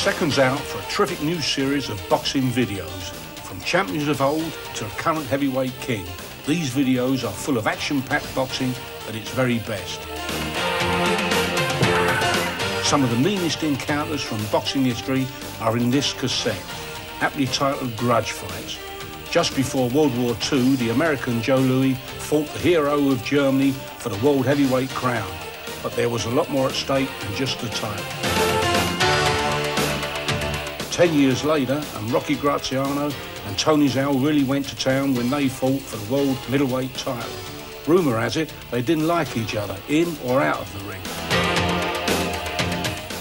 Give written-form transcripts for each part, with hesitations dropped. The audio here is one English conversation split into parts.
seconds out for a terrific new series of boxing videos. From champions of old to a current heavyweight king, these videos are full of action-packed boxing at its very best. Some of the meanest encounters from boxing history are in this cassette, aptly titled Grudge Fights. Just before World War II, the American Joe Louis fought the hero of Germany for the world heavyweight crown. But there was a lot more at stake than just the title. 10 years later, and Rocky Graziano and Tony Zhao really went to town when they fought for the world middleweight title. Rumour has it they didn't like each other, in or out of the ring.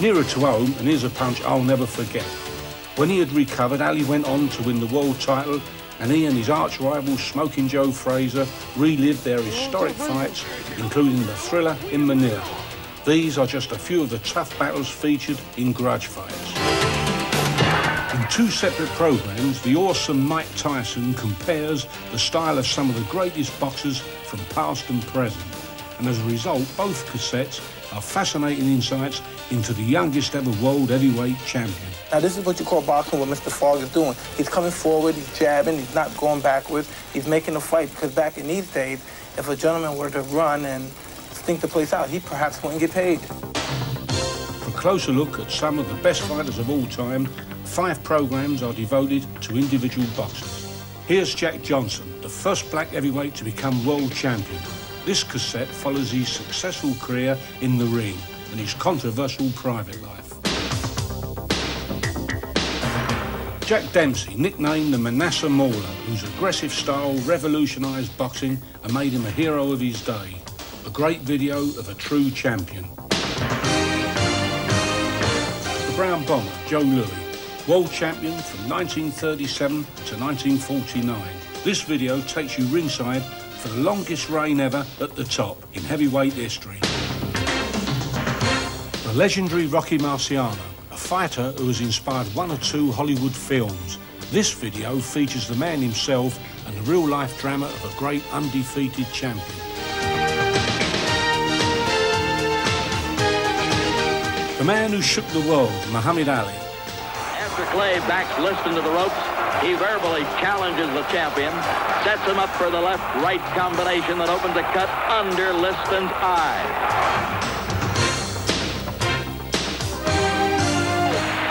Nearer to home, and here's a punch I'll never forget. When he had recovered, Ali went on to win the world title, and he and his arch-rival Smoking Joe Frazier relived their historic fights, including the Thriller in Manila. These are just a few of the tough battles featured in Grudge Fights. In two separate programmes, the awesome Mike Tyson compares the style of some of the greatest boxers from past and present. And as a result, both cassettes are fascinating insights into the youngest ever world heavyweight champion. Now this is what you call boxing, what Mr. Fogg is doing. He's coming forward, he's jabbing, he's not going backwards, he's making a fight, because back in these days, if a gentleman were to run and stink the place out, he perhaps wouldn't get paid. For a closer look at some of the best fighters of all time, 5 programmes are devoted to individual boxers. Here's Jack Johnson, the first black heavyweight to become world champion. This cassette follows his successful career in the ring and his controversial private life. Jack Dempsey, nicknamed the Manasseh Mauler, whose aggressive style revolutionised boxing and made him a hero of his day. A great video of a true champion. The Brown Bomber, Joe Louis, world champion from 1937 to 1949. This video takes you ringside for the longest reign ever at the top in heavyweight history. The legendary Rocky Marciano, a fighter who has inspired 1 or 2 Hollywood films. This video features the man himself and the real-life drama of a great undefeated champion. The man who shook the world, Muhammad Ali. After Clay backs Liston to the ropes, he verbally challenges the champion, sets him up for the left-right combination that opens a cut under Liston's eye.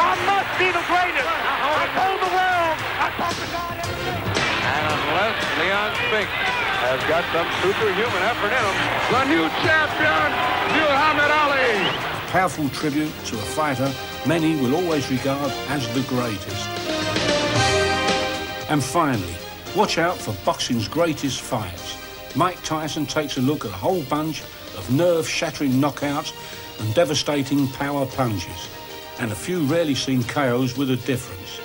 I must be the greatest. I told the world. I told the God everything. And unless Leon Spinks has got some superhuman effort in him, the new champion, Muhammad Ali. Powerful tribute to a fighter many will always regard as the greatest. And finally, watch out for boxing's greatest fights. Mike Tyson takes a look at a whole bunch of nerve-shattering knockouts and devastating power punches, and a few rarely seen KOs with a difference.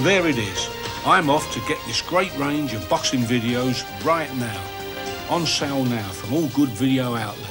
There it is. I'm off to get this great range of boxing videos right now. On sale now from all good video outlets.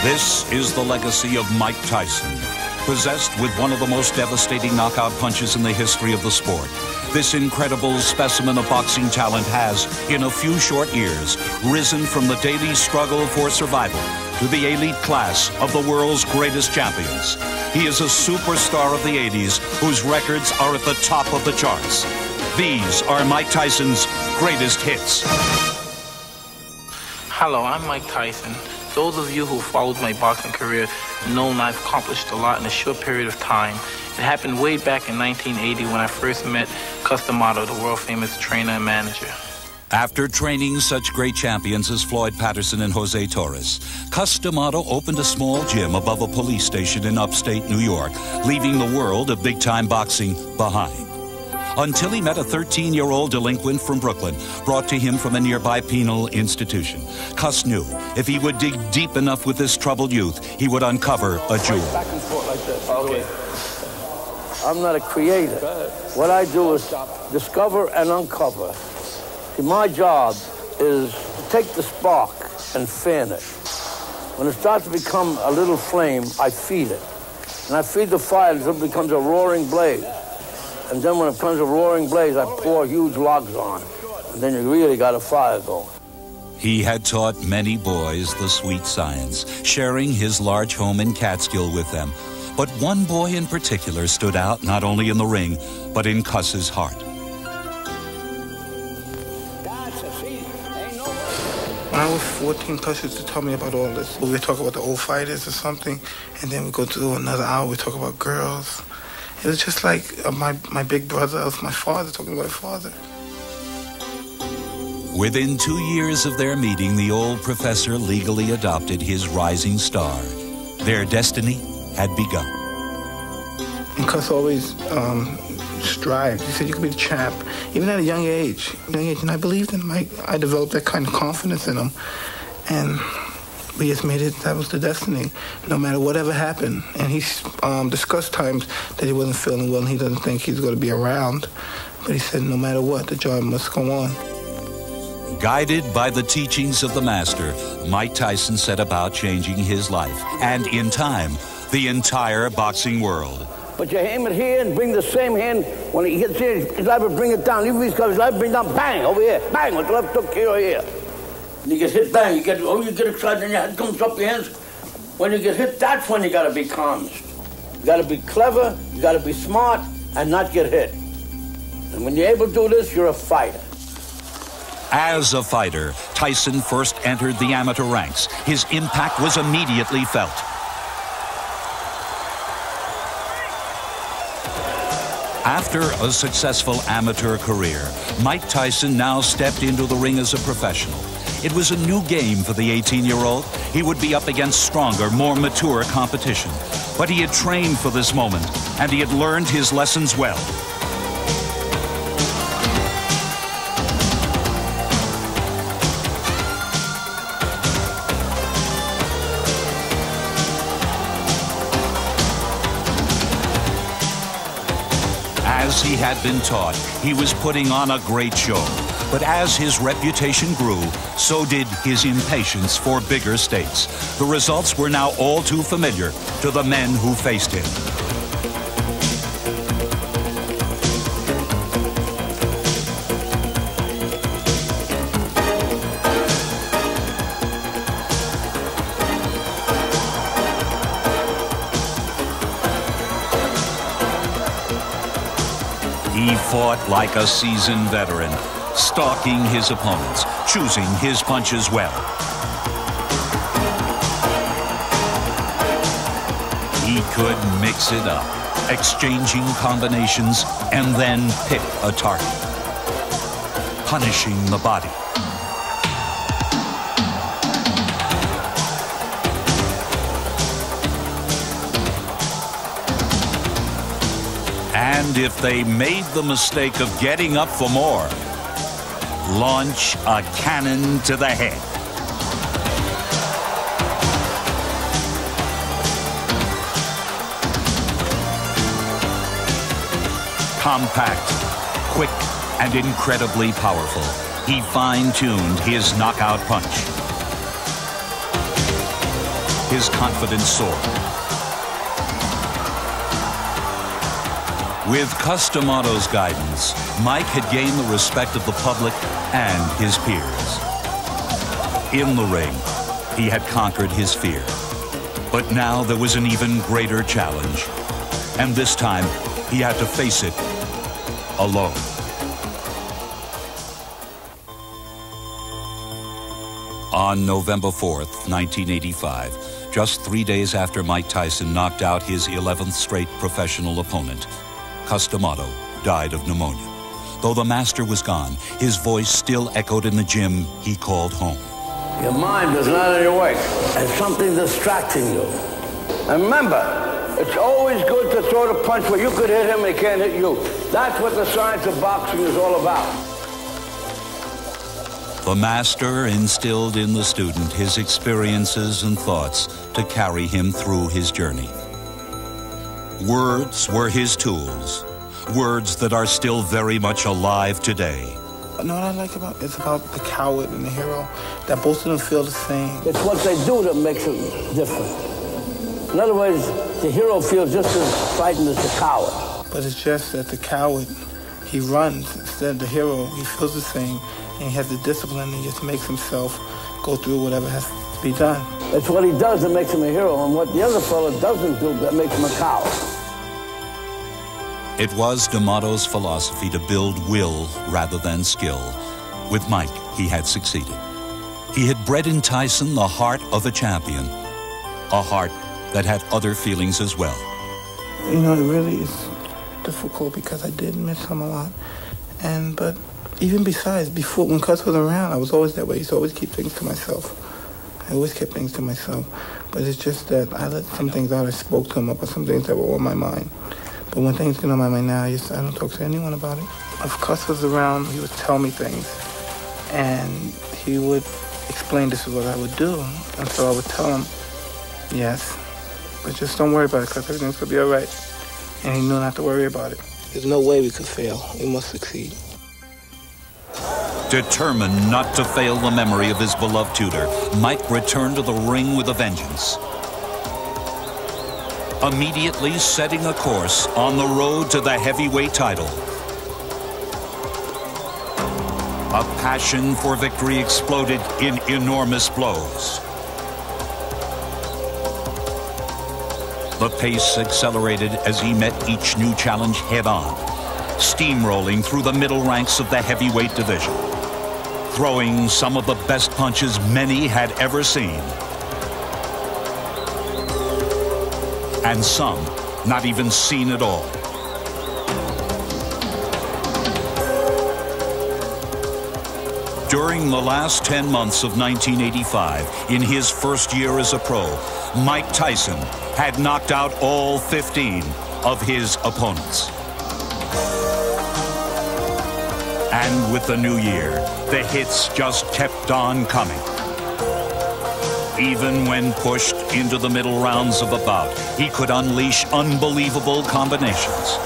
This is the legacy of Mike Tyson, possessed with one of the most devastating knockout punches in the history of the sport. This incredible specimen of boxing talent has, in a few short years, risen from the daily struggle for survival to the elite class of the world's greatest champions. He is a superstar of the 80s whose records are at the top of the charts. These are Mike Tyson's greatest hits. Hello, I'm Mike Tyson. Those of you who followed my boxing career know I've accomplished a lot in a short period of time, It happened way back in 1980 when I first met Customato, the world-famous trainer and manager. After training such great champions as Floyd Patterson and Jose Torres, Customato opened a small gym above a police station in upstate New York, leaving the world of big-time boxing behind. Until he met a 13-year-old delinquent from Brooklyn, brought to him from a nearby penal institution. Cus knew if he would dig deep enough with this troubled youth, he would uncover a jewel. Back and forth like this. Okay. I'm not a creator. What I do is discover and uncover. See, my job is to take the spark and fan it. When it starts to become a little flame, I feed it. And I feed the fire until it becomes a roaring blaze. And then when it becomes a roaring blaze, I pour huge logs on. And then you really got a fire going. He had taught many boys the sweet science, sharing his large home in Catskill with them. But one boy in particular stood out not only in the ring, but in Cus's heart. When I was 14, Cus used to tell me about all this. We would talk about the old fighters or something, and then we go to another hour, we talk about girls. It was just like my big brother, was my father, talking about my father. Within 2 years of their meeting, the old professor legally adopted his rising star. Their destiny had begun. And Cus always strived. He said, you could be the champ, even at a young age. And I believed in him. I developed that kind of confidence in him. And we just made it, that was the destiny, no matter whatever happened. And he discussed times that he wasn't feeling well and he doesn't think he's going to be around. But he said, no matter what, the job must go on. Guided by the teachings of the master, Mike Tyson set about changing his life, and in time, the entire boxing world. But you aim it here and bring the same hand. When he hits here, his life will bring it down. Even if he's got his life, bring it down, bang, over here. Bang, with the left hook here. When you get hit, bang, you get excited and your head comes up your hands. When you get hit, that's when you got to be calm. You got to be clever, you got to be smart, and not get hit. And when you're able to do this, you're a fighter. As a fighter, Tyson first entered the amateur ranks. His impact was immediately felt. After a successful amateur career, Mike Tyson now stepped into the ring as a professional. It was a new game for the 18-year-old. He would be up against stronger, more mature competition. But he had trained for this moment, and he had learned his lessons well. As he had been taught, he was putting on a great show. But as his reputation grew, so did his impatience for bigger stakes. The results were now all too familiar to the men who faced him. He fought like a seasoned veteran, stalking his opponents, choosing his punches well. He could mix it up, exchanging combinations, and then pick a target, punishing the body. And if they made the mistake of getting up for more, launch a cannon to the head. Compact, quick, and incredibly powerful, he fine-tuned his knockout punch. His confidence soared. With Customato's guidance, Mike had gained the respect of the public and his peers. In the ring, he had conquered his fear. But now there was an even greater challenge. And this time, he had to face it alone. On November 4th, 1985, just 3 days after Mike Tyson knocked out his 11th straight professional opponent. Cus D'Amato died of pneumonia. Though the master was gone, his voice still echoed in the gym he called home. Your mind is not on your way. There's something distracting you. And remember, it's always good to throw the punch where you could hit him and he can't hit you. That's what the science of boxing is all about. The master instilled in the student his experiences and thoughts to carry him through his journey. Words were his tools, words that are still very much alive today. You know what I like about it's about the coward and the hero, that both of them feel the same. It's what they do that makes it different. In other words, the hero feels just as frightened as the coward. But it's just that the coward, he runs. Instead of the hero, he feels the same, and he has the discipline and just makes himself go through whatever has to be done. It's what he does that makes him a hero, and what the other fellow doesn't do that makes him a coward. It was D'Amato's philosophy to build will rather than skill. With Mike, he had succeeded. He had bred in Tyson the heart of a champion, a heart that had other feelings as well. You know, it really is difficult because I did miss him a lot. But even besides, before, when Cus was around, I was always that way. I used to always keep things to myself. I always kept things to myself. But it's just that I let some things out. I spoke to him about some things that were on my mind. But when things get on my mind now, I don't talk to anyone about it. If Cus was around, he would tell me things. And he would explain this is what I would do. And so I would tell him, yes, but just don't worry about it, Cus. Everything's going to be all right. And he knew not to worry about it. There's no way we could fail. We must succeed. Determined not to fail the memory of his beloved tutor, Mike returned to the ring with a vengeance. Immediately setting a course on the road to the heavyweight title. A passion for victory exploded in enormous blows. The pace accelerated as he met each new challenge head-on, steamrolling through the middle ranks of the heavyweight division, throwing some of the best punches many had ever seen. And some not even seen at all. During the last 10 months of 1985, in his first year as a pro, Mike Tyson had knocked out all 15 of his opponents. And with the new year, the hits just kept on coming. Even when pushed into the middle rounds of a bout, he could unleash unbelievable combinations.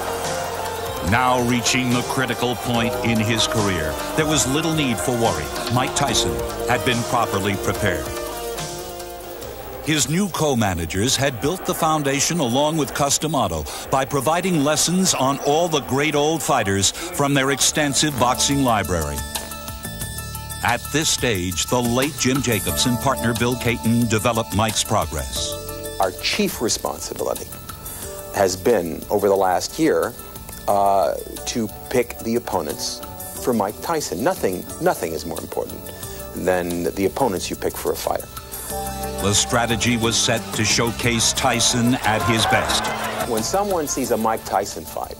Now reaching the critical point in his career, there was little need for worry. Mike Tyson had been properly prepared. His new co-managers had built the foundation along with Cus D'Amato by providing lessons on all the great old fighters from their extensive boxing library. At this stage, the late Jim Jacobs and partner Bill Caton developed Mike's progress. Our chief responsibility has been, over the last year, to pick the opponents for Mike Tyson. Nothing is more important than the opponents you pick for a fighter. The strategy was set to showcase Tyson at his best. When someone sees a Mike Tyson fight,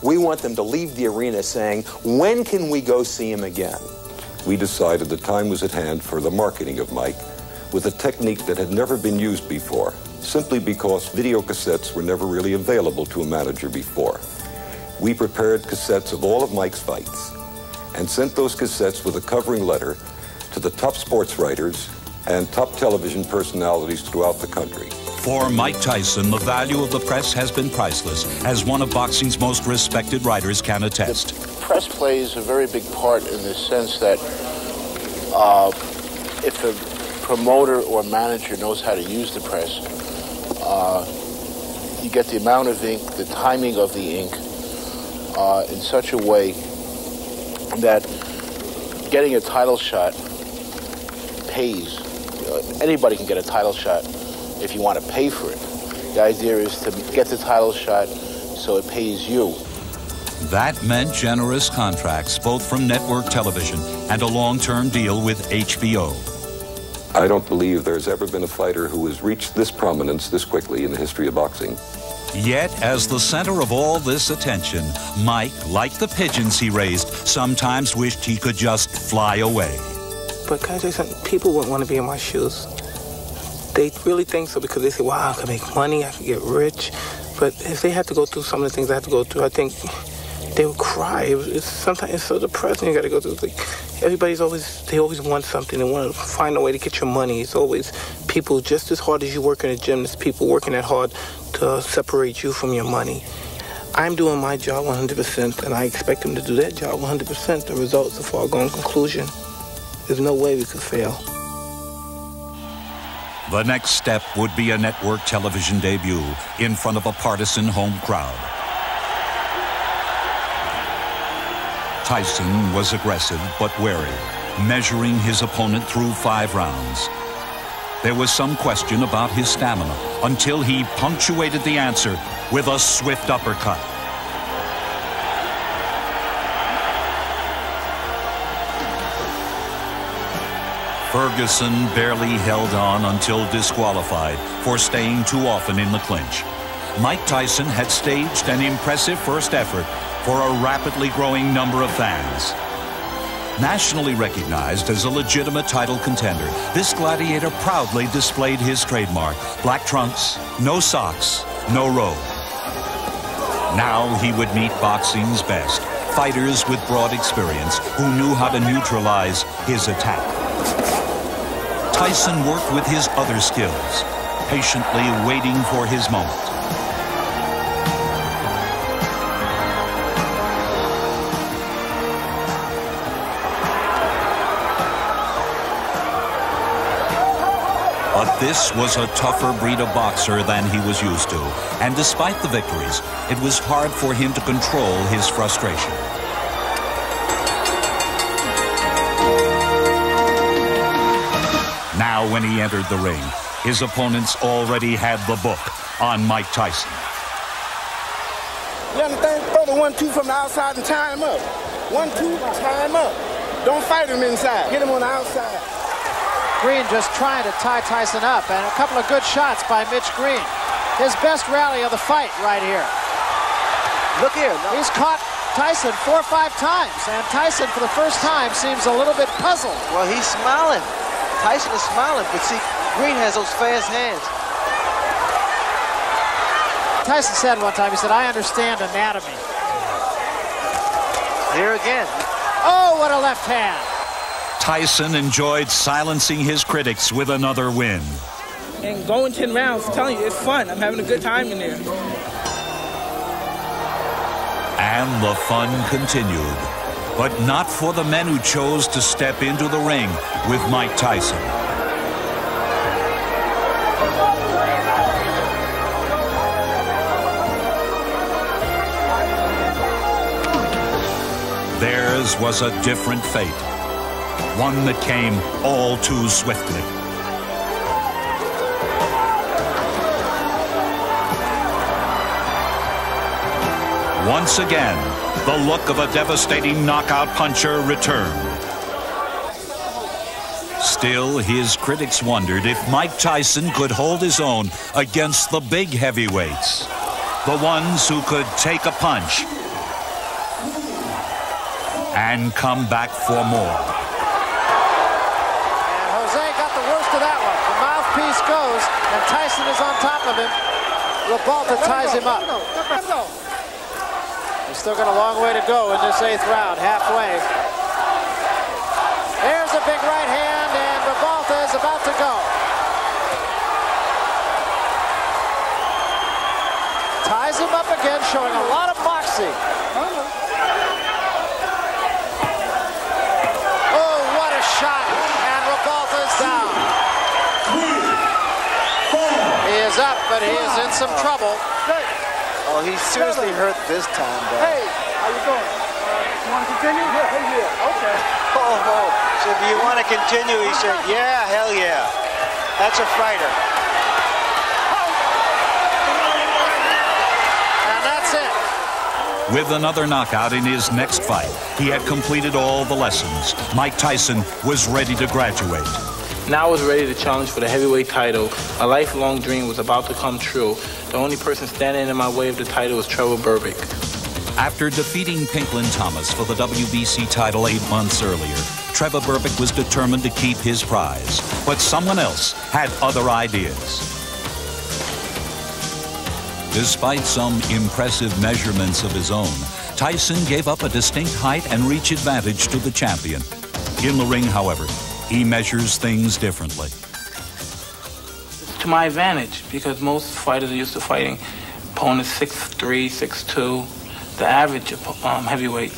we want them to leave the arena saying, when can we go see him again? We decided the time was at hand for the marketing of Mike with a technique that had never been used before, simply because video cassettes were never really available to a manager before. We prepared cassettes of all of Mike's fights and sent those cassettes with a covering letter to the top sports writers and top television personalities throughout the country. For Mike Tyson, the value of the press has been priceless, as one of boxing's most respected writers can attest. The press plays a very big part in the sense that if a promoter or manager knows how to use the press, you get the amount of ink, the timing of the ink, in such a way that getting a title shot pays. Anybody can get a title shot if you want to pay for it. The idea is to get the title shot so it pays you. That meant generous contracts, both from network television and a long-term deal with HBO. I don't believe there's ever been a fighter who has reached this prominence this quickly in the history of boxing. Yet, as the center of all this attention, Mike, like the pigeons he raised, sometimes wished he could just fly away. But can I tell you something? People wouldn't want to be in my shoes. They really think so because they say, wow, I can make money, I can get rich. But if they had to go through some of the things I had to go through, I think they would cry. Sometimes it's so depressing you got to go through. They always want something. They want to find a way to get your money. It's always people just as hard as you work in a gym. There's people working that hard to separate you from your money. I'm doing my job 100%, and I expect them to do their job 100%. The result's a foregone conclusion. There's no way we could fail. The next step would be a network television debut in front of a partisan home crowd. Tyson was aggressive but wary, measuring his opponent through 5 rounds. There was some question about his stamina until he punctuated the answer with a swift uppercut. Ferguson barely held on until disqualified for staying too often in the clinch. Mike Tyson had staged an impressive first effort for a rapidly growing number of fans. Nationally recognized as a legitimate title contender, this gladiator proudly displayed his trademark: black trunks, no socks, no robe. Now he would meet boxing's best, fighters with broad experience who knew how to neutralize his attack. Tyson worked with his other skills, patiently waiting for his moment. But this was a tougher breed of boxer than he was used to, and despite the victories, it was hard for him to control his frustration. Now, when he entered the ring, his opponents already had the book on Mike Tyson. You understand? Throw the 1-2 from the outside and tie him up. 1-2, tie him up. Don't fight him inside. Get him on the outside. Green just trying to tie Tyson up, and a couple of good shots by Mitch Green. His best rally of the fight right here. Look here. No. He's caught Tyson 4 or 5 times, and Tyson for the first time seems a little bit puzzled. Well, he's smiling. Tyson is smiling, but see, Green has those fast hands. Tyson said one time, he said, I understand anatomy. Here again. Oh, what a left hand. Tyson enjoyed silencing his critics with another win. And going 10 rounds, I'm telling you, it's fun. I'm having a good time in there. And the fun continued, but not for the men who chose to step into the ring with Mike Tyson. Theirs was a different fate. One that came all too swiftly. Once again, the look of a devastating knockout puncher returned. Still, his critics wondered if Mike Tyson could hold his own against the big heavyweights, the ones who could take a punch and come back for more. Piece goes, and Tyson is on top of him. Rebalta ties him up. He's still got a long way to go in this 8th round, halfway. There's a big right hand, and Rebalta is about to go. Ties him up again, showing a lot of moxie. Oh, what a shot, and Rebalta's down. He is up, but he is in some trouble. Oh, he's seriously hurt this time, though. Hey, how you doing? You want to continue? Yeah, okay. Oh, so do you want to continue? He said, yeah, hell yeah. That's a fighter. And that's it. With another knockout in his next fight, he had completed all the lessons. Mike Tyson was ready to graduate. Now I was ready to challenge for the heavyweight title. A lifelong dream was about to come true. The only person standing in my way of the title was Trevor Berbick. After defeating Pinklin Thomas for the WBC title 8 months earlier, Trevor Berbick was determined to keep his prize. But someone else had other ideas. Despite some impressive measurements of his own, Tyson gave up a distinct height and reach advantage to the champion. In the ring, however, he measures things differently. It's to my advantage because most fighters are used to fighting opponents 6'3", 6'2", the average heavyweight.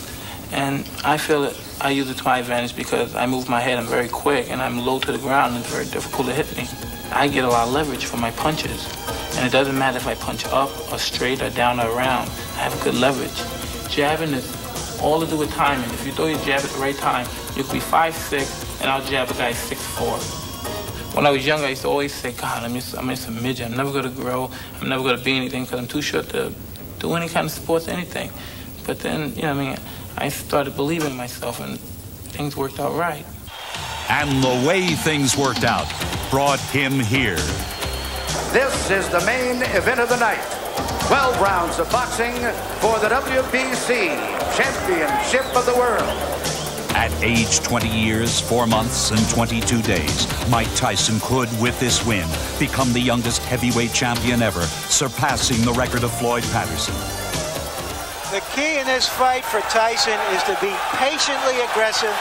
And I feel that I use it to my advantage because I move my head, I'm very quick, and I'm low to the ground, and it's very difficult to hit me. I get a lot of leverage for my punches. And it doesn't matter if I punch up or straight or down or around. I have good leverage. Jabbing is all to do with timing. If you throw your jab at the right time, you could be 5'6", and I'll jab a guy 6'4". When I was younger, I used to always say, God, I'm just a midget. I'm never going to grow. I'm never going to be anything because I'm too short to do any kind of sports, anything. But then, I started believing in myself, and things worked out right. And the way things worked out brought him here. This is the main event of the night. 12 rounds of boxing for the WBC Championship of the World. At age 20 years, 4 months, and 22 days, Mike Tyson could, with this win, become the youngest heavyweight champion ever, surpassing the record of Floyd Patterson. The key in this fight for Tyson is to be patiently aggressive,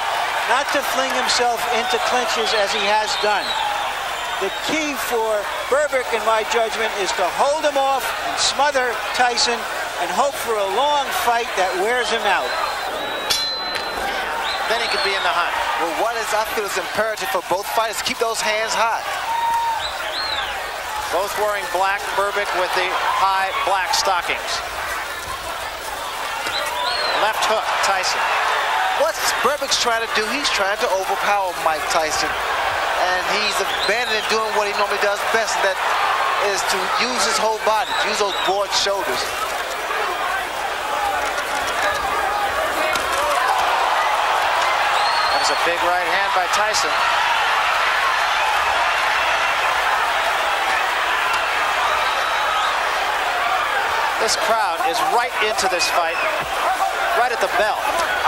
not to fling himself into clinches as he has done. The key for Berbick, in my judgment, is to hold him off and smother Tyson and hope for a long fight that wears him out. Then he could be in the hunt. Well, I feel is imperative for both fighters to keep those hands hot. Both wearing black, Berbick with the high black stockings. Left hook, Tyson. What's Berbick's trying to do? He's trying to overpower Mike Tyson. And he's abandoning doing what he normally does best, and that is to use his whole body, to use those broad shoulders. That was a big right hand by Tyson. This crowd is right into this fight, right at the bell.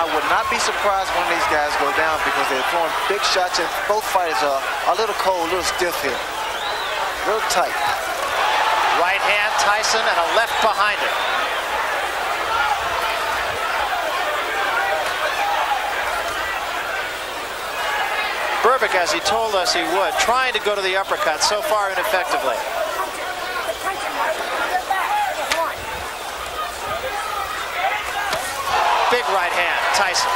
I would not be surprised when these guys go down because they're throwing big shots, and both fighters are a little cold, a little stiff here. A little tight. Right hand, Tyson, and a left behind it. Berbick, as he told us he would, trying to go to the uppercut, so far ineffectively. Big right hand, Tyson.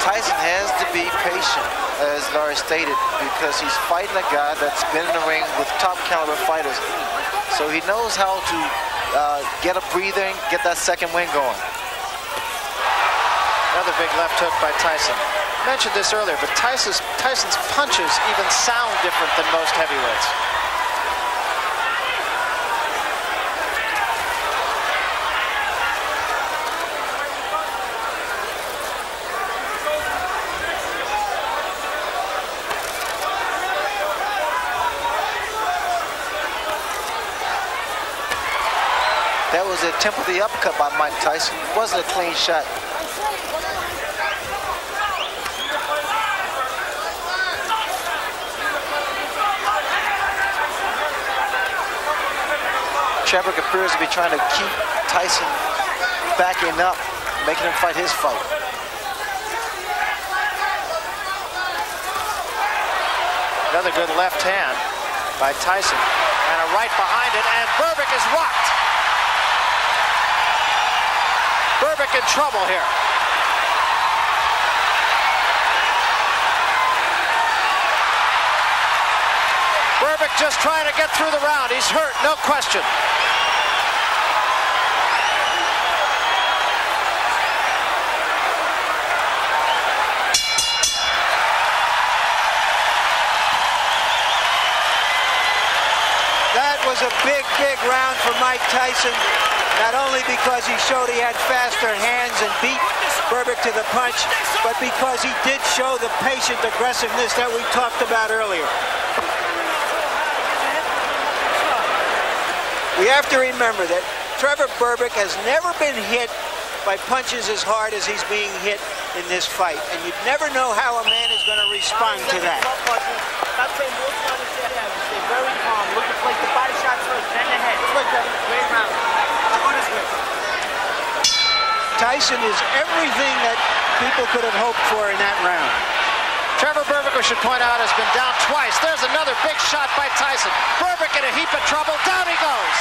Tyson has to be patient, as Larry stated, because he's fighting a guy that's been in the ring with top caliber fighters. So he knows how to get a breather and get that second wind going. Another big left hook by Tyson. I mentioned this earlier, but Tyson's punches even sound different than most heavyweights. That was an attempt at the uppercut by Mike Tyson. It wasn't a clean shot. Trevor appears to be trying to keep Tyson backing up, making him fight his fight. Another good left hand by Tyson, and a right behind it, and Berbick is rocked. Berbick in trouble here. Berbick just trying to get through the round. He's hurt, no question. was a big, big round for Mike Tyson, not only because he showed he had faster hands and beat Berbick to the punch, but because he did show the patient aggressiveness that we talked about earlier. We have to remember that Trevor Berbick has never been hit by punches as hard as he's being hit in this fight, and you never know how a man is going to respond to that. Stay very calm. Look to place the body shots first, then the head. Look, great round. Go this way. Tyson is everything that people could have hoped for in that round. Trevor Berbick, we should point out, has been down twice. There's another big shot by Tyson. Berbick in a heap of trouble. Down he goes.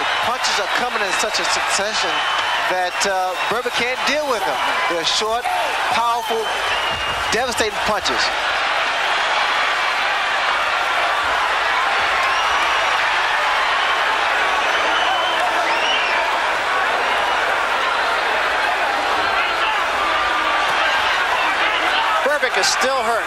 The punches are coming in such a succession that Berbick can't deal with them. They're short, powerful, devastating punches. Berbick is still hurt.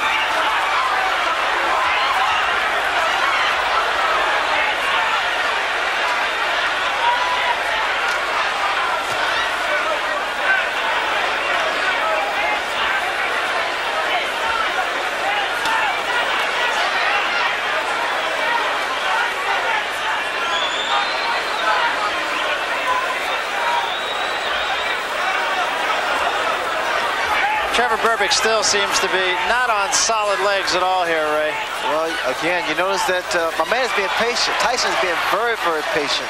Trevor Berbick still seems to be not on solid legs at all here, Ray. Well, again, you notice that my man is being patient. Tyson's being very, very patient,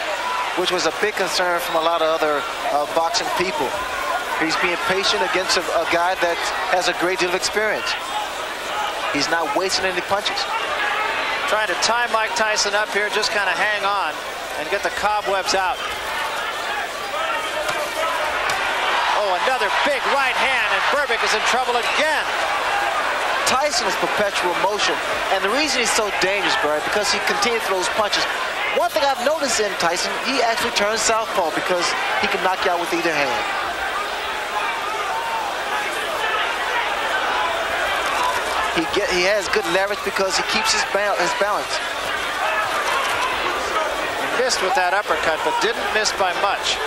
which was a big concern from a lot of other boxing people. He's being patient against a guy that has a great deal of experience. He's not wasting any punches. Trying to tie Mike Tyson up here, just kind of hang on and get the cobwebs out. Oh, another big right hand, and Berbick is in trouble again. Tyson is perpetual motion, and the reason he's so dangerous, Barry, because he continues to throw those punches. One thing I've noticed in Tyson, he actually turns southpaw because he can knock you out with either hand. He has good leverage because he keeps his balance. He missed with that uppercut, but didn't miss by much.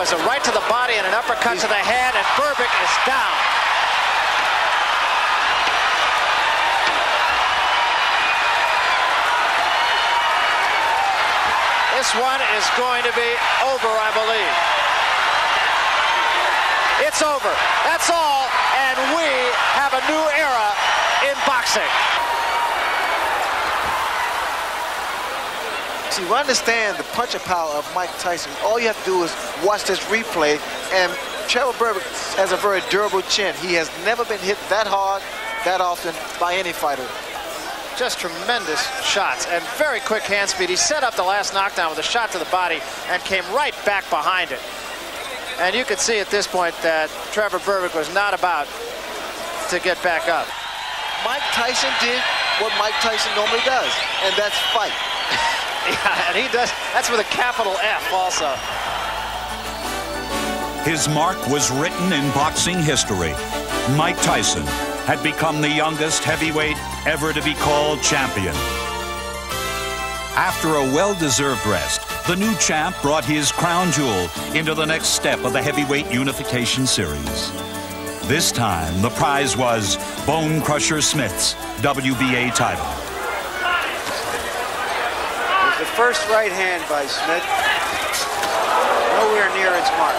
A right to the body and an uppercut to the head, and Berbick is down. This one is going to be over, I believe. It's over. That's all, and we have a new era in boxing. See, we understand the punching power of Mike Tyson. All you have to do is watch this replay, and Trevor Berbick has a very durable chin. He has never been hit that hard, that often by any fighter. Just tremendous shots and very quick hand speed. He set up the last knockdown with a shot to the body and came right back behind it. And you could see at this point that Trevor Berbick was not about to get back up. Mike Tyson did what Mike Tyson normally does, and that's fight. Yeah, and he does. That's with a capital F also. His mark was written in boxing history. Mike Tyson had become the youngest heavyweight ever to be called champion. After a well-deserved rest, the new champ brought his crown jewel into the next step of the heavyweight unification series. This time, the prize was Bone Crusher Smith's WBA title. The first right hand by Smith, nowhere near its mark.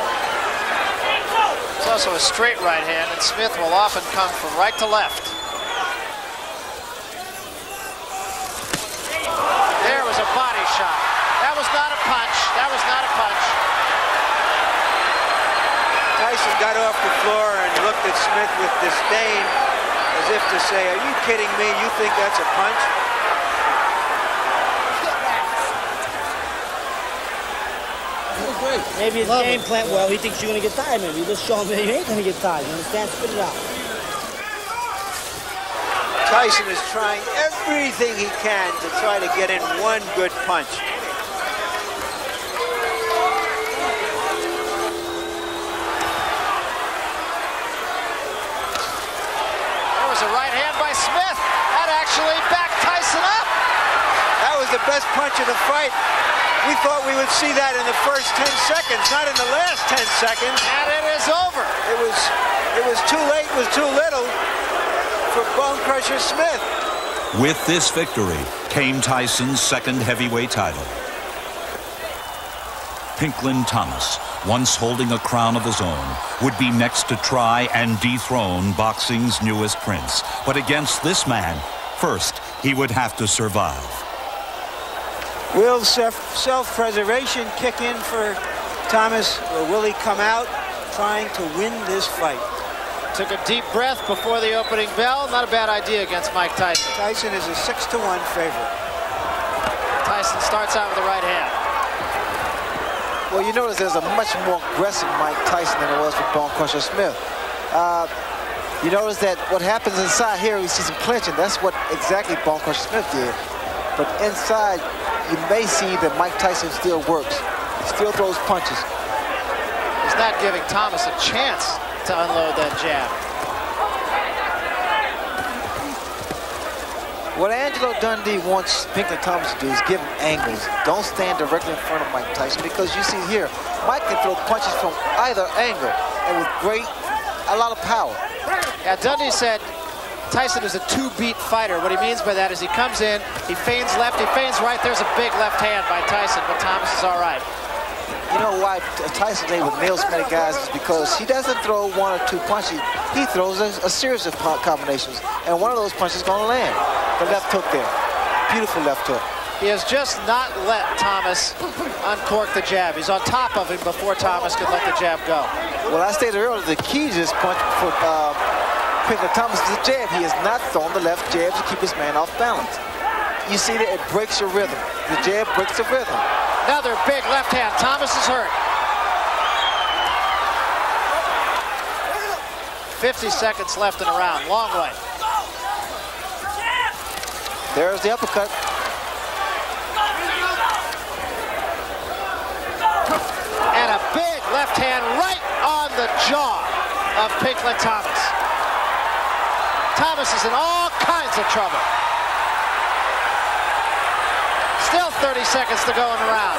It's also a straight right hand, and Smith will often come from right to left. There was a body shot. That was not a punch. That was not a punch. Tyson got off the floor and looked at Smith with disdain, as if to say, are you kidding me? You think that's a punch? Maybe his game plan, well, he thinks you're going to get tired, maybe. You just show him that you ain't going to get tired. You understand? Spit it out. Tyson is trying everything he can to try to get in one good punch. There was a right hand by Smith. That actually backed Tyson up. That was the best punch of the fight. We thought we would see that in the first 10 seconds, not in the last 10 seconds. And it is over. It was too late, it was too little for Bone Crusher Smith. With this victory came Tyson's second heavyweight title. Pinklin Thomas, once holding a crown of his own, would be next to try and dethrone boxing's newest prince. But against this man, first he would have to survive. Will self-preservation kick in for Thomas, or will he come out trying to win this fight? Took a deep breath before the opening bell. Not a bad idea against Mike Tyson. Tyson is a 6-to-1 favorite. Tyson starts out with the right hand. Well, you notice there's a much more aggressive Mike Tyson than there was with Bone Crusher Smith. You notice that what happens inside here, we see some clinching. That's what exactly Bone Crusher Smith did. But inside, you may see that Mike Tyson still works. He still throws punches. He's not giving Thomas a chance to unload that jab. What Angelo Dundee wants Pinklin Thomas to do is give him angles. Don't stand directly in front of Mike Tyson, because you see here, Mike can throw punches from either angle and with a lot of power. Yeah, Dundee said Tyson is a two-beat fighter. What he means by that is he comes in, he feigns left, he feigns right. There's a big left hand by Tyson, but Thomas is all right. You know why Tyson's able to nail so many guys is because he doesn't throw one or two punches. He throws a series of combinations, and one of those punches is going to land. The left hook there. Beautiful left hook. He has just not let Thomas uncork the jab. He's on top of him before Thomas could let the jab go. Well, I stated earlier, the key to this punch for Pinklin Thomas is the jab. He has not thrown the left jab to keep his man off balance. You see that it breaks your rhythm. The jab breaks the rhythm. Another big left hand. Thomas is hurt. 50 seconds left in the round. Long way. There's the uppercut. And a big left hand right on the jaw of Pinklin Thomas. Thomas is in all kinds of trouble. Still 30 seconds to go in the round.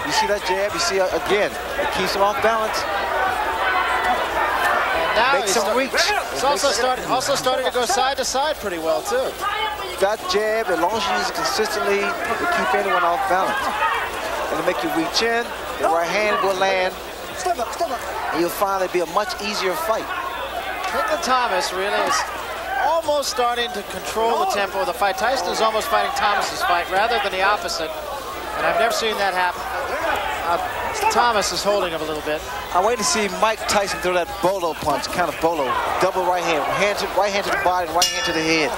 You see that jab? You see, again, it keeps him off balance. And now makes him reach. He's also starting to go side to side pretty well, too. That jab, as long as you use it consistently, will keep anyone off balance. It'll make you reach in, your right hand will land, and you'll find it'll be a much easier fight. Pinklin Thomas really is almost starting to control the tempo of the fight. Tyson is almost fighting Thomas's fight rather than the opposite, and I've never seen that happen. Thomas is holding him a little bit. I'm waiting to see Mike Tyson throw that bolo punch, kind of bolo, double right hand, right hand to the body and right hand to the head.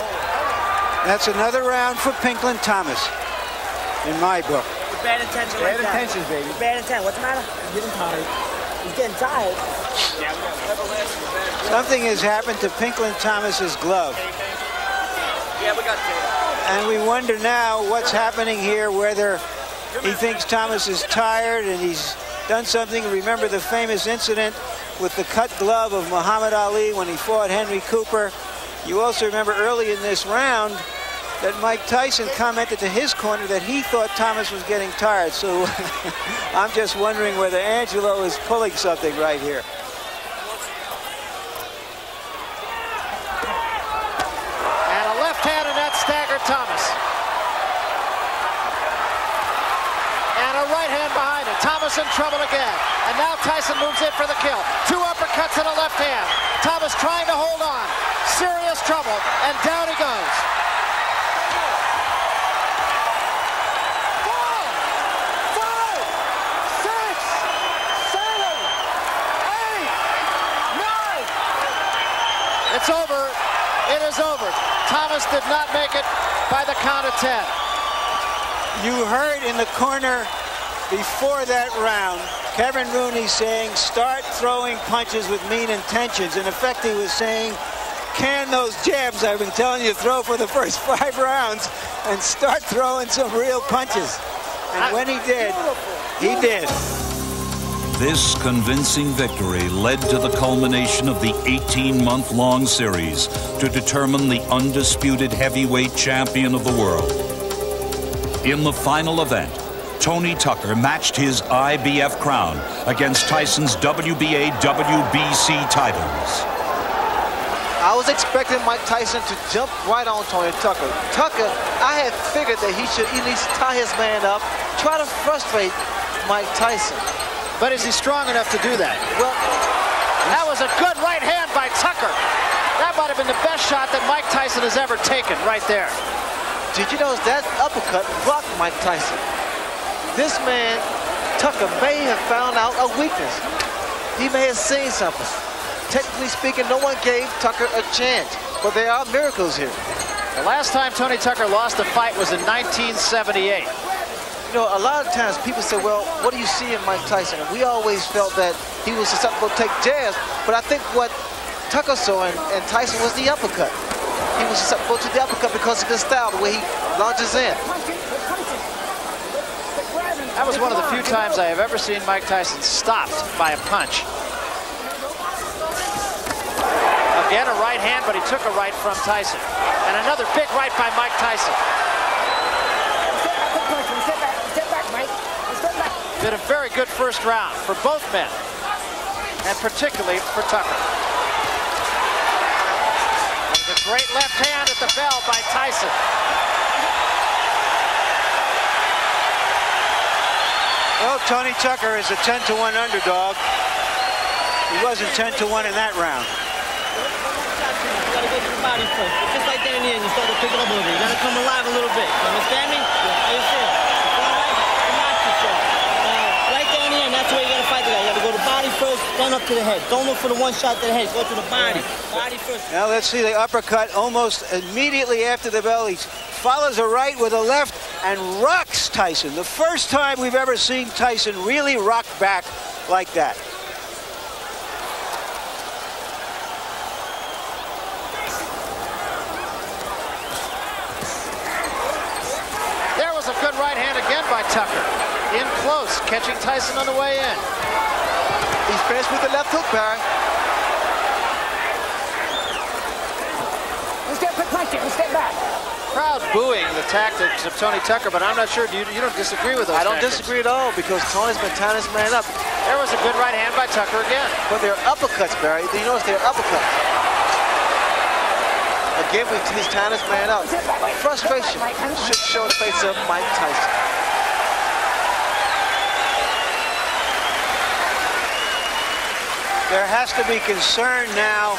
That's another round for Pinklin Thomas, in my book. Bad intentions. Bad intentions, baby. Bad intent. What's the matter? I'm getting tired. He's getting tired. Something has happened to Pinklin Thomas's glove. Yeah, we got it. And we wonder now what's happening here, whether he thinks Thomas is tired and he's done something. Remember the famous incident with the cut glove of Muhammad Ali when he fought Henry Cooper. You also remember early in this round that Mike Tyson commented to his corner that he thought Thomas was getting tired. So I'm just wondering whether Angelo is pulling something right here. And a left hand, and that staggered Thomas. And a right hand behind it. Thomas in trouble again. And now Tyson moves in for the kill. Two uppercuts and a left hand. Thomas trying to hold on. Serious trouble, and down he goes. 5, 6, 7, 8, 9. It's over. It is over. Thomas did not make it by the count of 10. You heard in the corner before that round Kevin Rooney saying, start throwing punches with mean intentions. In effect, he was saying, can those jabs I've been telling you to throw for the first 5 rounds and start throwing some real punches. And when he did, he did. This convincing victory led to the culmination of the 18-month-long series to determine the undisputed heavyweight champion of the world. In the final event, Tony Tucker matched his IBF crown against Tyson's WBA, WBC titles. I was expecting Mike Tyson to jump right on Tony Tucker. Tucker, I had figured that he should at least tie his man up, try to frustrate Mike Tyson. But is he strong enough to do that? Well, that was a good right hand by Tucker. That might have been the best shot that Mike Tyson has ever taken right there. Did you notice that uppercut blocked Mike Tyson? This man, Tucker, may have found out a weakness. He may have seen something. Technically speaking, no one gave Tucker a chance, but there are miracles here. The last time Tony Tucker lost a fight was in 1978. You know, a lot of times people say, well, what do you see in Mike Tyson? And we always felt that he was susceptible to take jabs, but I think what Tucker saw in Tyson was the uppercut. He was susceptible to the uppercut because of the style, the way he launches in. That was one of the few times I have ever seen Mike Tyson stopped by a punch. Again, a right hand, but he took a right from Tyson. And another big right by Mike Tyson. Did a very good first round for both men, and particularly for Tucker. A great left hand at the bell by Tyson. Well, Tony Tucker is a 10-1 underdog. He wasn't 10-1 in that round. You gotta go to the body first. Just like that in the end, you start to pick it up a little bit. You gotta come alive a little bit. You understand me? How you feel? Right there in the end, that's the way you gotta fight that. You gotta go to the body first, then up to the head. Don't look for the one shot to the head. Go to the body. Body first. Now let's see the uppercut almost immediately after the bell. He follows a right with a left and rocks Tyson. The first time we've ever seen Tyson really rock back like that. There was a good right hand again by Tucker. In close, catching Tyson on the way in. He's finished with the left hook, Barry. Let's get back. Crowd booing the tactics of Tony Tucker, but I'm not sure. You don't disagree with those I don't tactics. disagree at all because Tony's been tying his man up. There was a good right hand by Tucker again. But they're uppercuts, Barry. Do you notice they're uppercuts? Again, he's tying his man up. Frustration should show the face of Mike Tyson. There has to be concern now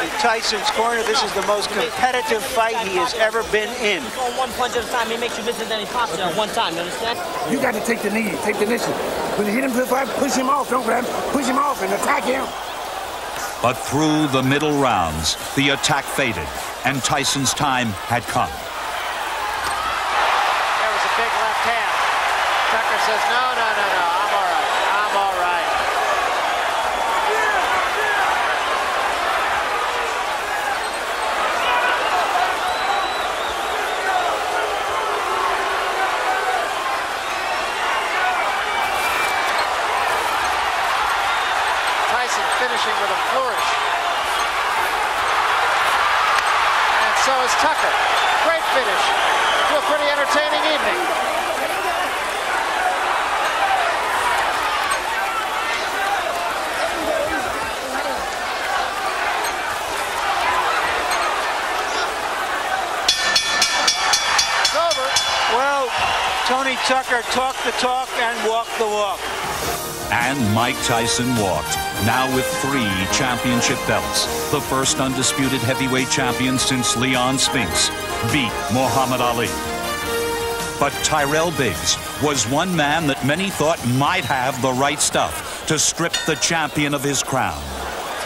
in Tyson's corner. This is the most competitive fight he has ever been in. On one punch at a time, he makes you miss it, then he pops it at one time, you understand? You got to take the knee, take the initiative. When you hit him to the fight, push him off, don't grab him. Push him off and attack him. But through the middle rounds, the attack faded, and Tyson's time had come. There was a big left hand. Tucker says, no, I'm all right. I'm all right. Tyson finishing with a flourish. And so is Tucker. Great finish to a pretty entertaining evening. It's over. Well, Tony Tucker talked the talk and walked the walk. And Mike Tyson walked, now with 3 championship belts. The first undisputed heavyweight champion since Leon Spinks beat Muhammad Ali. But Tyrell Biggs was one man that many thought might have the right stuff to strip the champion of his crown.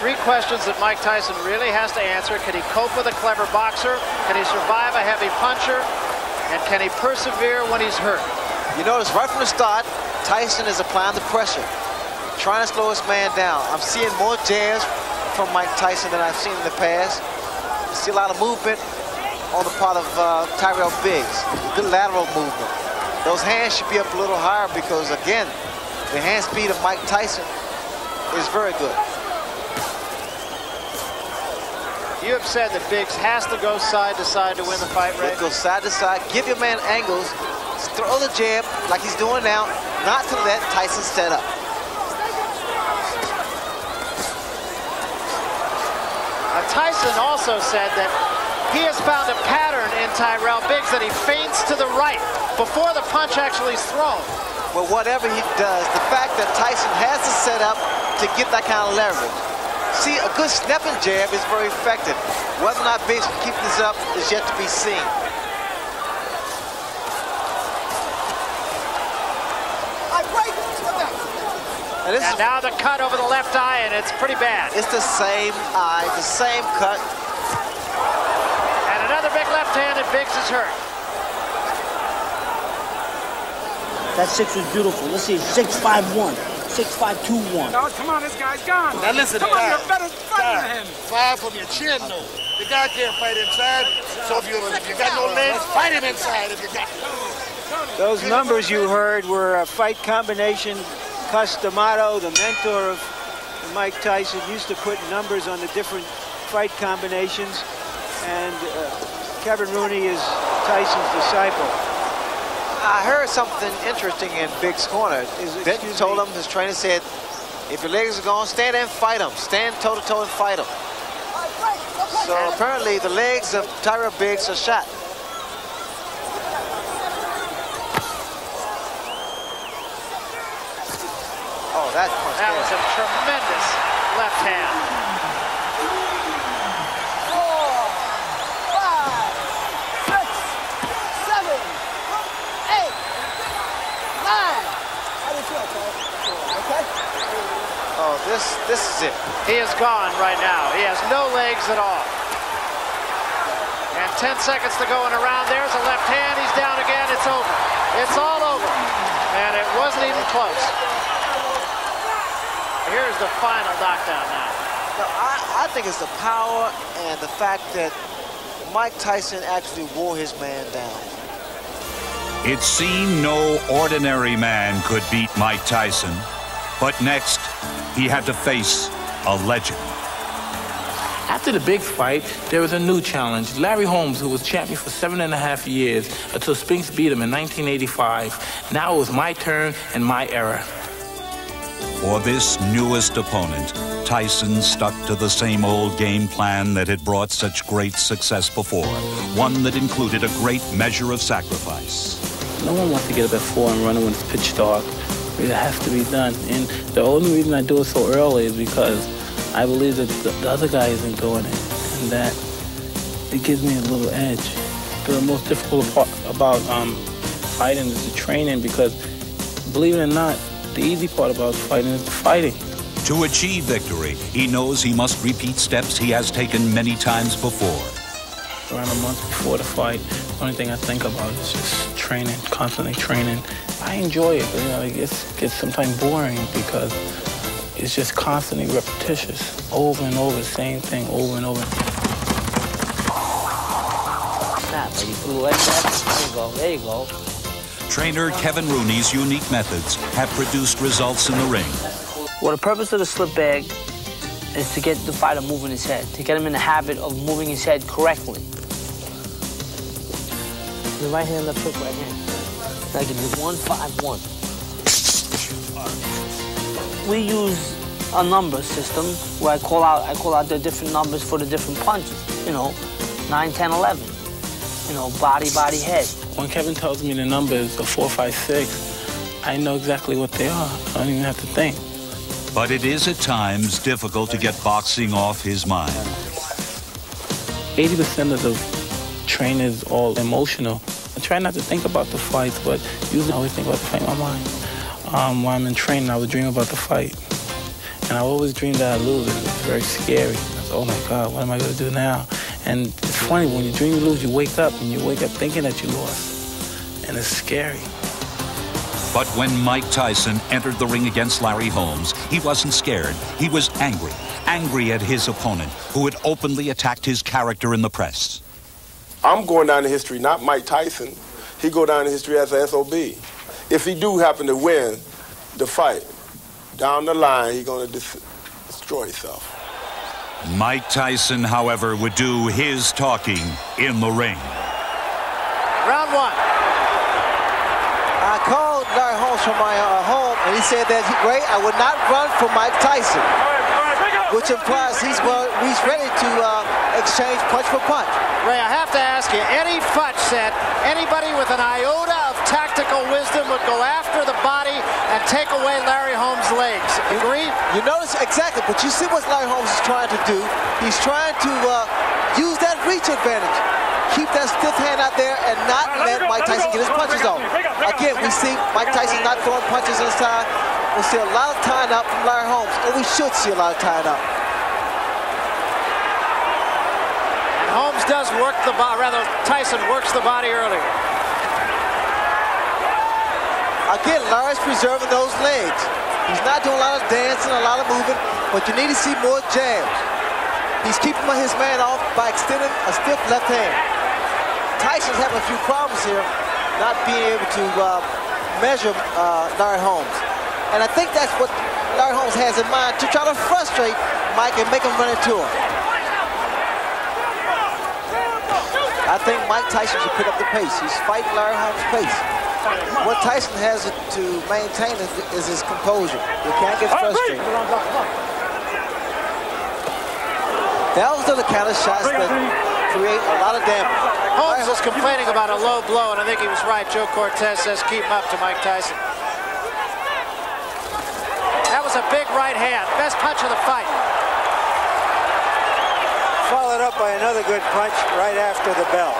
3 questions that Mike Tyson really has to answer. Can he cope with a clever boxer? Can he survive a heavy puncher? And can he persevere when he's hurt? You notice right from the start, Tyson is applying the pressure. trying to slow his man down. I'm seeing more jabs from Mike Tyson than I've seen in the past. I see a lot of movement on the part of Tyrell Biggs. Good lateral movement. Those hands should be up a little higher because, again, the hand speed of Mike Tyson is very good. You have said that Biggs has to go side to side to win the fight, Ray. Go side to side. Give your man angles. Throw the jab like he's doing now, not to let Tyson set up. Tyson also said that he has found a pattern in Tyrell Biggs that he feints to the right before the punch actually is thrown. Well, whatever he does, the fact that Tyson has to set up to get that kind of leverage. See, a good snapping jab is very effective. Whether or not Biggs can keep this up is yet to be seen. And now the cut over the left eye, and it's pretty bad. It's the same eye, the same cut. And another big left hand, and Biggs is hurt. That 6 was beautiful. Let's see, 6-5-1, 6-5-2-1. Oh, come on, this guy's gone. Now listen, come on, you're better fighter than him. Fire from your chin, though. The guy can't fight inside, so if you got no legs, fight him inside if you got. Those numbers you heard were a fight combination. Customato, the mentor of Mike Tyson, used to put numbers on the different fight combinations, and Kevin Rooney is Tyson's disciple. I heard something interesting in Biggs' corner. Benton told him, his trainer said, if your legs are gone, stand there and fight him. Stand toe-to-toe and fight him. So apparently the legs of Tyrell Biggs are shot. Oh, that was a tremendous left hand. 4, 5, 6, 7, 8, 9. How do you feel, Coach? Okay? Oh, this is it. He is gone right now. He has no legs at all. And 10 seconds to go in a round. There's a left hand. He's down again. It's over. It's all over. And it wasn't even close. Here's the final knockdown now. No, I think it's the power and the fact that Mike Tyson actually wore his man down. It seemed no ordinary man could beat Mike Tyson. But next, he had to face a legend. After the big fight, there was a new challenge. Larry Holmes, who was champion for 7.5 years until Spinks beat him in 1985. Now it was my turn and my era. For this newest opponent, Tyson stuck to the same old game plan that had brought such great success before, one that included a great measure of sacrifice. No one wants to get up at 4 and run when it's pitch dark. It has to be done. And the only reason I do it so early is because I believe that the other guy isn't doing it, and that it gives me a little edge. The most difficult part about fighting is the training, because believe it or not, the easy part about fighting is the fighting. To achieve victory, he knows he must repeat steps he has taken many times before. Around a month before the fight, the only thing I think about is just training, constantly training. I enjoy it, but it gets sometimes boring because it's just constantly repetitious, over and over, same thing, over and over. Snap, you put it like that. There you go. Trainer Kevin Rooney's unique methods have produced results in the ring. Well, the purpose of the slip bag is to get the fighter moving his head, to get him in the habit of moving his head correctly. The right hand, left hook, right hand. Now give me 1-5-1. We use a number system where I call out the different numbers for the different punches. 9, 10, 11. Body, head. When Kevin tells me the numbers of 4, 5, 6, I know exactly what they are. I don't even have to think. But it is at times difficult to get boxing off his mind. 80% of the training is all emotional. I try not to think about the fights, but usually I always think about the fight in my mind. While I'm in training, I would dream about the fight. And I always dream that I lose. It's very scary. Oh my God, what am I going to do now? And it's funny, when you dream you lose, you wake up, and you wake up thinking that you lost. And it's scary. But when Mike Tyson entered the ring against Larry Holmes, He wasn't scared. He was angry. Angry at his opponent, who had openly attacked his character in the press. I'm going down in history, not Mike Tyson. He go down in history as an SOB. If he do happen to win the fight, down the line, he's going to destroy himself. Mike Tyson, however, would do his talking in the ring. Round one. I called Larry Holmes from my home, and he said that, Ray, I would not run for Mike Tyson, which implies he's ready to exchange punch for punch. Ray, I have to ask you, Eddie Futch said anybody with an iota of tactical wisdom would go after the body and take away Larry Holmes' legs. Agree? You notice exactly, but you see what Larry Holmes is trying to do. He's trying to use that reach advantage. Keep that stiff hand out there and not let Mike Tyson get his punches off. Again, we see Mike Tyson not throwing punches inside. We see a lot of tying up from Larry Holmes, and we should see a lot of tying up. Holmes does work the body, rather Tyson works the body earlier. Again, Larry's preserving those legs. He's not doing a lot of dancing, a lot of moving, but you need to see more jabs. He's keeping his man off by extending a stiff left hand. Tyson's having a few problems here, not being able to measure Larry Holmes. And I think that's what Larry Holmes has in mind, to try to frustrate Mike and make him run into him. I think Mike Tyson should pick up the pace. He's fighting Larry Holmes' pace. What Tyson has to maintain is his composure. He can't get frustrated. Those are the kind of shots that create a lot of damage. Holmes is complaining about a low blow, and I think he was right. Joe Cortez says keep him up to Mike Tyson. That was a big right hand. Best punch of the fight. Followed up by another good punch right after the bell.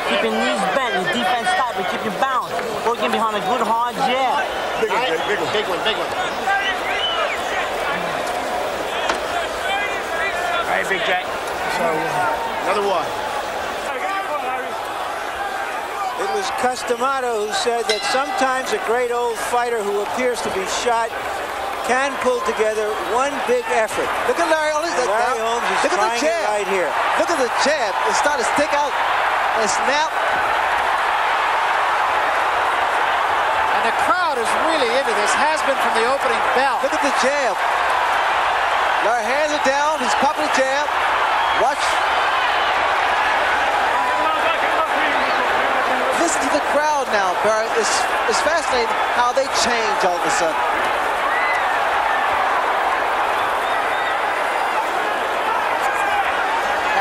Keep your knees bent, your defense tight, but keep your balance. Working behind a good hard jab. Big one, big one, big one, big one. All right, Big Jack. So, another one. It was Customato who said that sometimes a great old fighter who appears to be shot can pull together one big effort. Look at Larry Holmes. Larry Holmes is trying it right here. Look at the jab. It started to stick out and snap. And the crowd is really into this, has been from the opening bell. Look at the jab. Larry hands it down. He's popping the jab. Watch. Listen to the crowd now, Barry. It's fascinating how they change all of a sudden.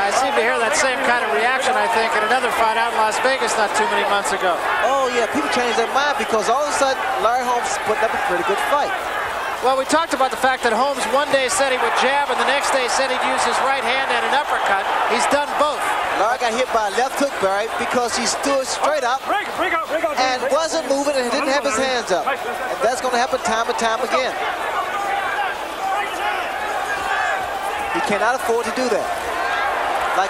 I seem to hear that same kind of reaction, I think, in another fight out in Las Vegas not too many months ago. Oh, yeah, people change their mind because all of a sudden Larry Holmes is putting up a pretty good fight. Well, we talked about the fact that Holmes one day said he would jab and the next day said he'd use his right hand and an uppercut. He's done both. Larry got hit by a left hook, Barry, because he stood straight up and wasn't moving and didn't have his hands up. And that's going to happen time and time again. He cannot afford to do that. Like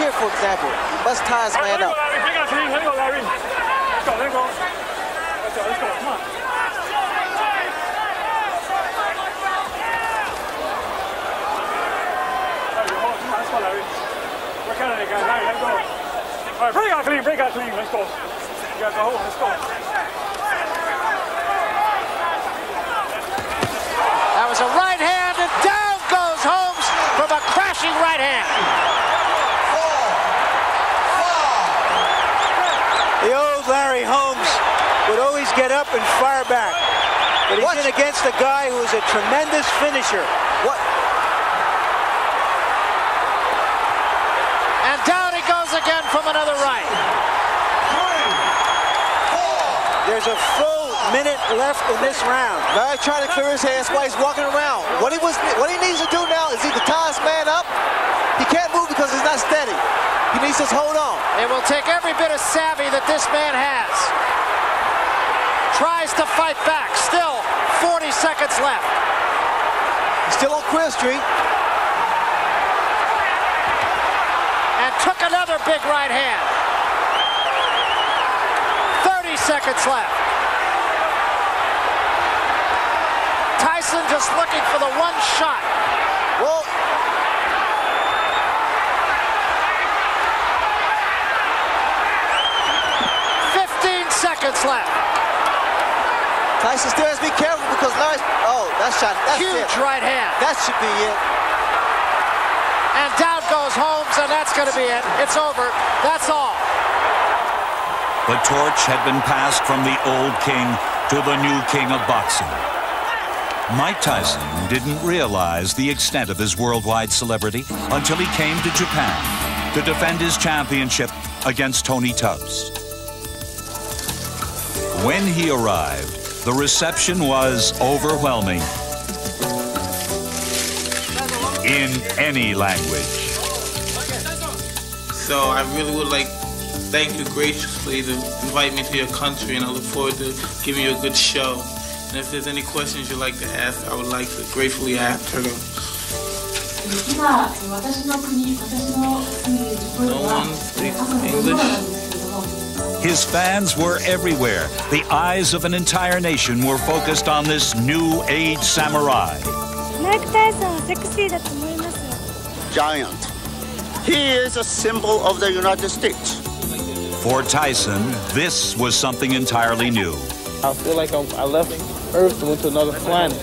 here, for example, he must tie his man up. Break out clean, let's go. You got the hole, let's go. That was a right hand, and down goes Holmes from a crashing right hand. The old Larry Holmes would always get up and fire back. But he's in against a guy who is a tremendous finisher. What? And down he goes again from another right. There's a full minute left in this round. Larry trying to clear his hands while he's walking around. What he needs to do now is either tie his man up. He can't move because he's not steady. He needs to hold on. It will take every bit of savvy that this man has. Tries to fight back. Still 40 seconds left. He's still on Queer Street. And took another big right hand. 30 seconds left. Tyson Tyson just looking for the one shot. Well, 15 seconds left. Tyson still has to be careful because Larry, oh, that shot, that's huge it. right hand. That should be it. And down goes Holmes, and that's going to be it. It's over. That's all. The torch had been passed from the old king to the new king of boxing. Mike Tyson didn't realize the extent of his worldwide celebrity until he came to Japan to defend his championship against Tony Tubbs. When he arrived, the reception was overwhelming in any language. So I really would like to thank you graciously to invite me to your country, and I look forward to giving you a good show. And if there's any questions you'd like to ask, I would like to gratefully answer them. No one speaks English. His fans were everywhere. The eyes of an entire nation were focused on this new age samurai. Mike Tyson is sexy. Giant. He is a symbol of the United States. For Tyson, this was something entirely new. I feel like I left Earth and went to another planet.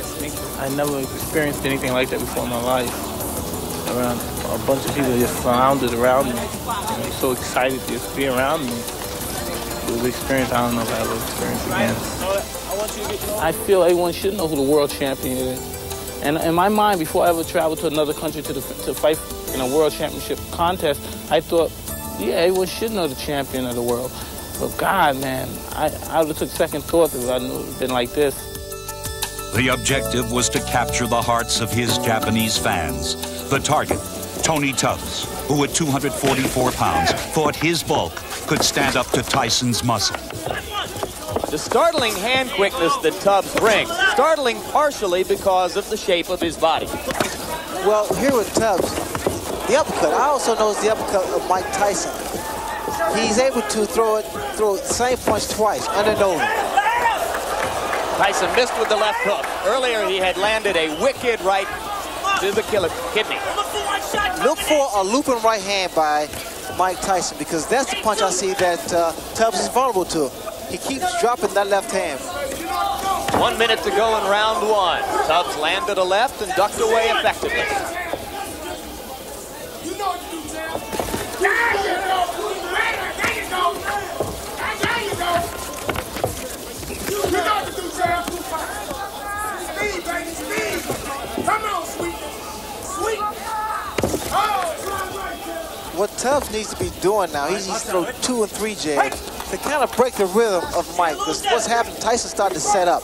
I never experienced anything like that before in my life. Around a bunch of people just surrounded around me. I'm so excited to just be around me. It was an experience I don't know if I will experience again. I feel everyone should know who the world champion is. And in my mind, before I ever traveled to another country to fight in a world championship contest, I thought, yeah, everyone should know the champion of the world. But God, man, I would have took second thought if I knew it had been like this. The objective was to capture the hearts of his Japanese fans. The target, Tony Tubbs, who at 244 pounds thought his bulk could stand up to Tyson's muscle. The startling hand quickness that Tubbs brings, startling partially because of the shape of his body. Well, here with Tubbs, the uppercut, I also noticed the uppercut of Mike Tyson. He's able to throw the same punch twice, under and over. Tyson missed with the left hook. Earlier, he had landed a wicked right to the kidney. Look for a looping right hand by Mike Tyson, because that's the punch I see that Tubbs is vulnerable to. He keeps dropping that left hand. 1 minute to go in round one. Tubbs landed a left and ducked away effectively. What Tubbs needs to be doing now, he needs to throw 2 and 3 jabs to kind of break the rhythm of Mike. Because what's happening, Tyson started to set up.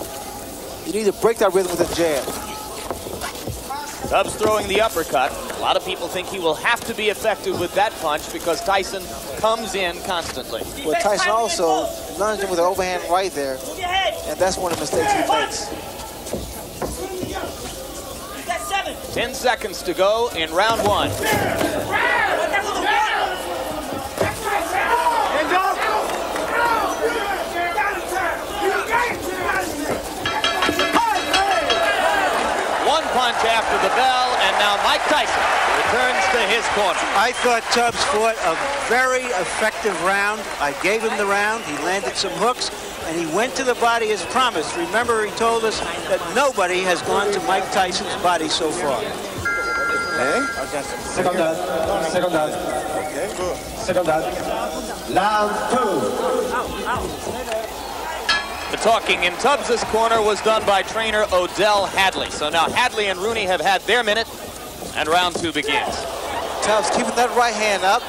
You need to break that rhythm with a jab. Tubbs throwing the uppercut. A lot of people think he will have to be effective with that punch because Tyson comes in constantly. Well, Tyson also lunged in with an overhand right there, and that's one of the mistakes he makes. 10 seconds to go in round one. One punch after the bell, and now Mike Tyson returns to his corner. I thought Tubbs fought a very effective round. I gave him the round. He landed some hooks, and he went to the body as promised. Remember, he told us that nobody has gone to Mike Tyson's body so far. Okay. Second down. Second down. Okay. Second down. Round 2. The talking in Tubbs' corner was done by trainer Odell Hadley. So now Hadley and Rooney have had their minute, and round two begins. Tubbs keeping that right hand up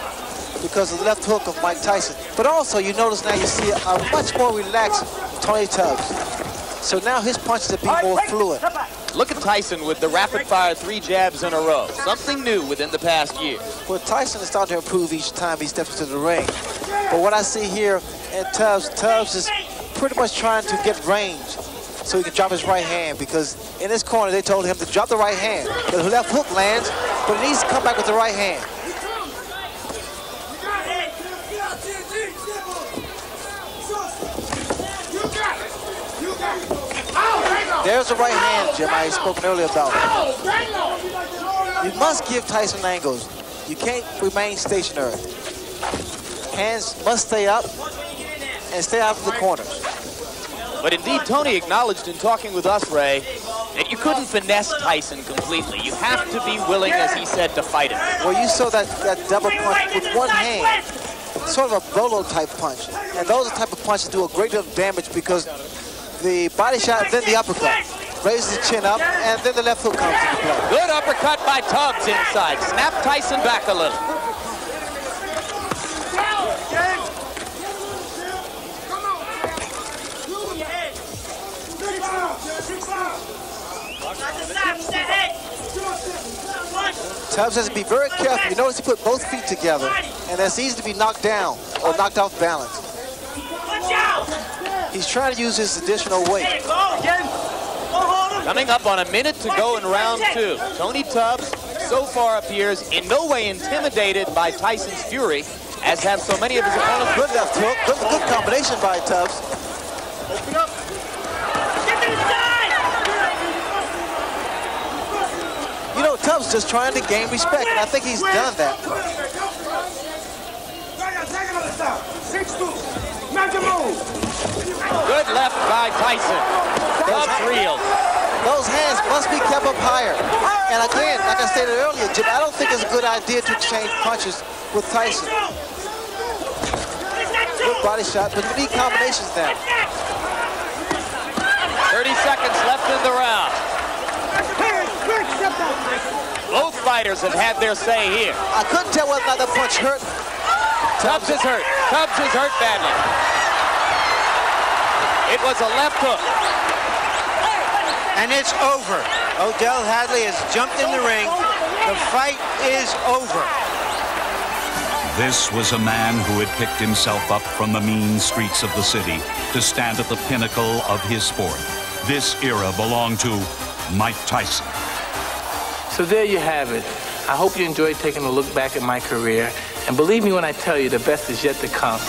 because of the left hook of Mike Tyson. But also, you notice now you see a much more relaxed Tony Tubbs. So now his punches are being more fluid. Look at Tyson with the rapid-fire 3 jabs in a row. Something new within the past year. Well, Tyson is starting to improve each time he steps into the ring. But what I see here in Tubbs is pretty much trying to get range so he can drop his right hand, because in his corner they told him to drop the right hand. The left hook lands, but he needs to come back with the right hand. There's the right hand, Jim, I spoke earlier about. You must give Tyson angles. You can't remain stationary. Hands must stay up and stay out of the corners. But indeed, Tony acknowledged in talking with us, Ray, that you couldn't finesse Tyson completely. You have to be willing, as he said, to fight him. Well, you saw that double punch with one hand, sort of a Bolo type punch. And those are the type of punches do a great deal of damage because the body shot and then the uppercut. Raises the chin up, and then the left hook comes into play. Good uppercut by Tubbs inside. Snap Tyson back a little. Tubbs has to be very careful. You notice he put both feet together, and that's easy to be knocked down or knocked off balance. He's trying to use his additional weight. Coming up on a minute to go in round 2. Tony Tubbs so far appears in no way intimidated by Tyson's fury, as have so many of his opponents. Good left hook. Good combination by Tubbs. You know, Tubbs just trying to gain respect, and I think he's done that. Good left by Tyson. Tubbs reels. Those hands must be kept up higher. And again, like I stated earlier, Jim, I don't think it's a good idea to exchange punches with Tyson. Good body shot, but you need combinations now. 30 seconds left in the round. Both fighters have had their say here. I couldn't tell whether or not the punch hurt. Tubbs is hurt. Tubbs is hurt badly. It was a left hook. And it's over. Odell Hadley has jumped in the ring. The fight is over. This was a man who had picked himself up from the mean streets of the city to stand at the pinnacle of his sport. This era belonged to Mike Tyson. So there you have it. I hope you enjoyed taking a look back at my career. And believe me when I tell you, the best is yet to come.